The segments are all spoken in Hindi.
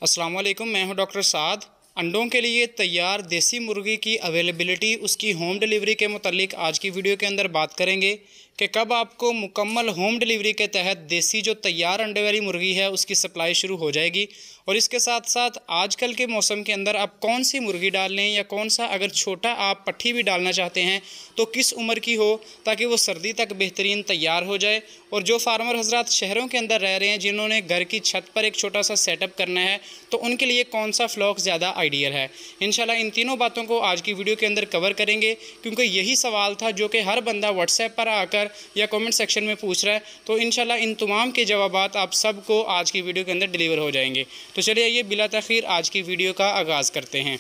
अस्सलाम वालेकुम, मैं हूं डॉक्टर साद। अंडों के लिए तैयार देसी मुर्गी की अवेलेबिलिटी, उसकी होम डिलीवरी के मुतालिक आज की वीडियो के अंदर बात करेंगे कि कब आपको मुकम्मल होम डिलीवरी के तहत देसी जो तैयार अंडे वाली मुर्गी है उसकी सप्लाई शुरू हो जाएगी। और इसके साथ साथ आजकल के मौसम के अंदर आप कौन सी मुर्गी डाल लें या कौन सा अगर छोटा आप पट्ठी भी डालना चाहते हैं तो किस उम्र की हो ताकि वो सर्दी तक बेहतरीन तैयार हो जाए। और जो फार्मर हजरात शहरों के अंदर रह रहे हैं, जिन्होंने घर की छत पर एक छोटा सा सेटअप करना है, तो उनके लिए कौन सा फ्लॉक ज़्यादा आइडियल है। इंशाल्लाह इन तीनों बातों को आज की वीडियो के अंदर कवर करेंगे, क्योंकि यही सवाल था जो कि हर बंदा व्हाट्सएप पर आकर या कमेंट सेक्शन में पूछ रहा है। तो इंशाल्लाह इन तमाम के जवाबात आप सबको आज की वीडियो के अंदर डिलीवर हो जाएंगे। तो चलिए आइए बिला तखीर आज की वीडियो का आगाज़ करते हैं।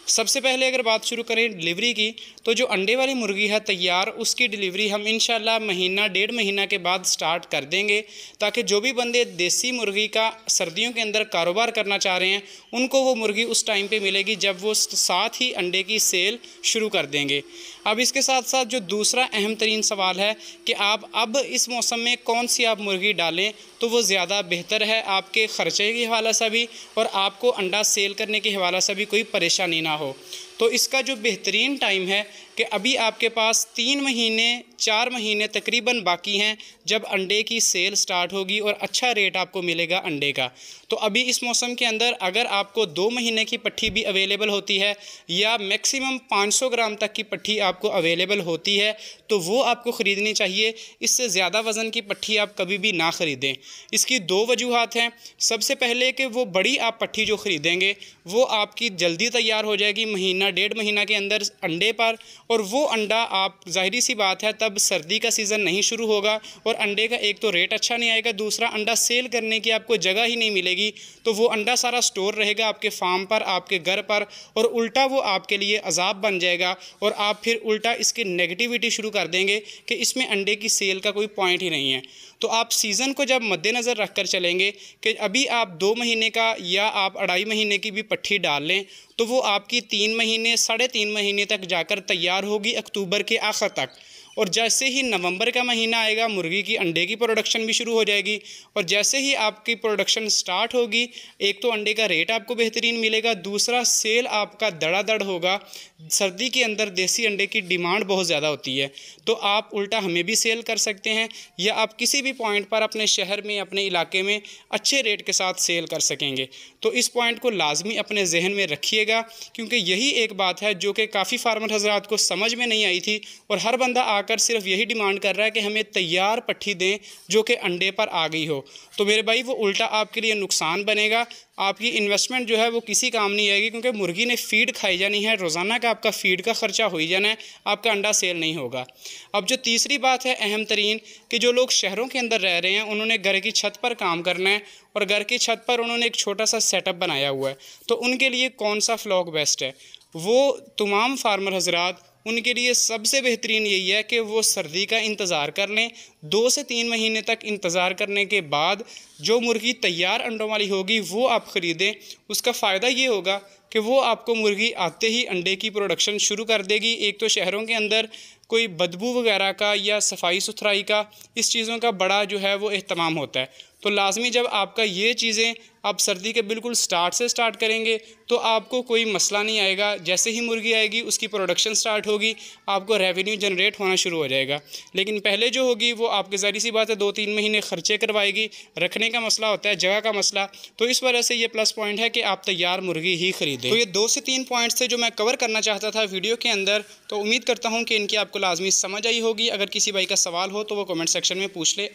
सबसे पहले अगर बात शुरू करें डिलीवरी की, तो जो अंडे वाली मुर्गी है तैयार, उसकी डिलीवरी हम इंशाल्लाह महीना डेढ़ महीना के बाद स्टार्ट कर देंगे, ताकि जो भी बंदे देसी मुर्गी का सर्दियों के अंदर कारोबार करना चाह रहे हैं उनको वो मुर्गी उस टाइम पे मिलेगी जब वो साथ ही अंडे की सेल शुरू कर देंगे। अब इसके साथ साथ जो दूसरा अहम तरीन सवाल है कि आप अब इस मौसम में कौन सी आप मुर्गी डालें तो वो ज़्यादा बेहतर है, आपके ख़र्चे के हवाले से भी और आपको अंडा सेल करने के हवाले से भी कोई परेशानी ना हो। तो इसका जो बेहतरीन टाइम है कि अभी आपके पास 3 महीने 4 महीने तकरीबन बाकी हैं जब अंडे की सेल स्टार्ट होगी और अच्छा रेट आपको मिलेगा अंडे का। तो अभी इस मौसम के अंदर अगर आपको 2 महीने की पट्ठी भी अवेलेबल होती है या मैक्सिमम 500 ग्राम तक की पट्ठी आपको अवेलेबल होती है तो वो आपको ख़रीदनी चाहिए। इससे ज़्यादा वज़न की पट्ठी आप कभी भी ना ख़रीदें। इसकी 2 वजूहात हैं। सबसे पहले कि वो बड़ी आप पट्ठी जो ख़रीदेंगे वो आपकी जल्दी तैयार हो जाएगी महीना डेढ़ महीना के अंदर अंडे पर, और वो अंडा आप ज़ाहिरी सी बात है तब सर्दी का सीज़न नहीं शुरू होगा और अंडे का एक तो रेट अच्छा नहीं आएगा, दूसरा अंडा सेल करने की आपको जगह ही नहीं मिलेगी। तो वो अंडा सारा स्टोर रहेगा आपके फार्म पर, आपके घर पर, और उल्टा वो आपके लिए अजाब बन जाएगा और आप फिर उल्टा इसकी नेगेटिविटी शुरू कर देंगे कि इसमें अंडे की सेल का कोई पॉइंट ही नहीं है। तो आप सीज़न को जब मद्देनज़र रख कर चलेंगे कि अभी आप 2 महीने का या आप 2.5 महीने की भी पट्ठी डाल लें तो वो आपकी 3 महीने 3.5 महीने तक जाकर तैयार होगी अक्टूबर के आखिर तक। और जैसे ही नवंबर का महीना आएगा मुर्गी की अंडे की प्रोडक्शन भी शुरू हो जाएगी, और जैसे ही आपकी प्रोडक्शन स्टार्ट होगी एक तो अंडे का रेट आपको बेहतरीन मिलेगा, दूसरा सेल आपका धड़ाधड़ होगा। सर्दी के अंदर देसी अंडे की डिमांड बहुत ज़्यादा होती है, तो आप उल्टा हमें भी सेल कर सकते हैं या आप किसी भी पॉइंट पर अपने शहर में अपने इलाके में अच्छे रेट के साथ सेल कर सकेंगे। तो इस पॉइंट को लाजमी अपने जहन में रखिएगा, क्योंकि यही एक बात है जो कि काफ़ी फार्मर हजरात को समझ में नहीं आई थी और हर बंदा आकर सिर्फ यही डिमांड कर रहा है कि हमें तैयार पट्ठी दें जो कि अंडे पर आ गई हो। तो मेरे भाई वो उल्टा आपके लिए नुकसान बनेगा, आपकी इन्वेस्टमेंट जो है वो किसी काम नहीं आएगी, क्योंकि मुर्गी ने फीड खाई जानी है, रोज़ाना का आपका फीड का ख़र्चा हो ही जाना है, आपका अंडा सेल नहीं होगा। अब जो तीसरी बात है अहम तरीन कि जो लोग शहरों के अंदर रह रहे हैं उन्होंने घर की छत पर काम करना है और घर की छत पर उन्होंने एक छोटा सा सेटअप बनाया हुआ है, तो उनके लिए कौन सा फ्लॉक बेस्ट है। वो तमाम फार्मर हजरात, उनके लिए सबसे बेहतरीन यही है कि वो सर्दी का इंतज़ार कर लें। 2 से 3 महीने तक इंतज़ार करने के बाद जो मुर्गी तैयार अंडों वाली होगी वो आप ख़रीदें। उसका फ़ायदा ये होगा कि वो आपको मुर्गी आते ही अंडे की प्रोडक्शन शुरू कर देगी। एक तो शहरों के अंदर कोई बदबू वगैरह का या सफाई सुथराई का, इस चीज़ों का बड़ा जो है वो एहतमाम होता है। तो लाजमी जब आपका ये चीज़ें आप सर्दी के बिल्कुल स्टार्ट से स्टार्ट करेंगे तो आपको कोई मसला नहीं आएगा। जैसे ही मुर्गी आएगी उसकी प्रोडक्शन स्टार्ट होगी, आपको रेवेन्यू जनरेट होना शुरू हो जाएगा। लेकिन पहले जो होगी वो आपकी ज़ाहिर सी बात है 2-3 महीने ख़र्चे करवाएगी, रखने का मसला होता है, जगह का मसला। तो इस वजह से ये प्लस पॉइंट है कि आप तैयार मुर्गी ही ख़रीदें। तो ये 2 से 3 पॉइंट्स थे जो मैं कवर करना चाहता था वीडियो के अंदर। तो उम्मीद करता हूँ कि इनकी आपको लाजमी समझ आई होगी। अगर किसी भाई का सवाल हो तो वो कमेंट सेक्शन में पूछ ले।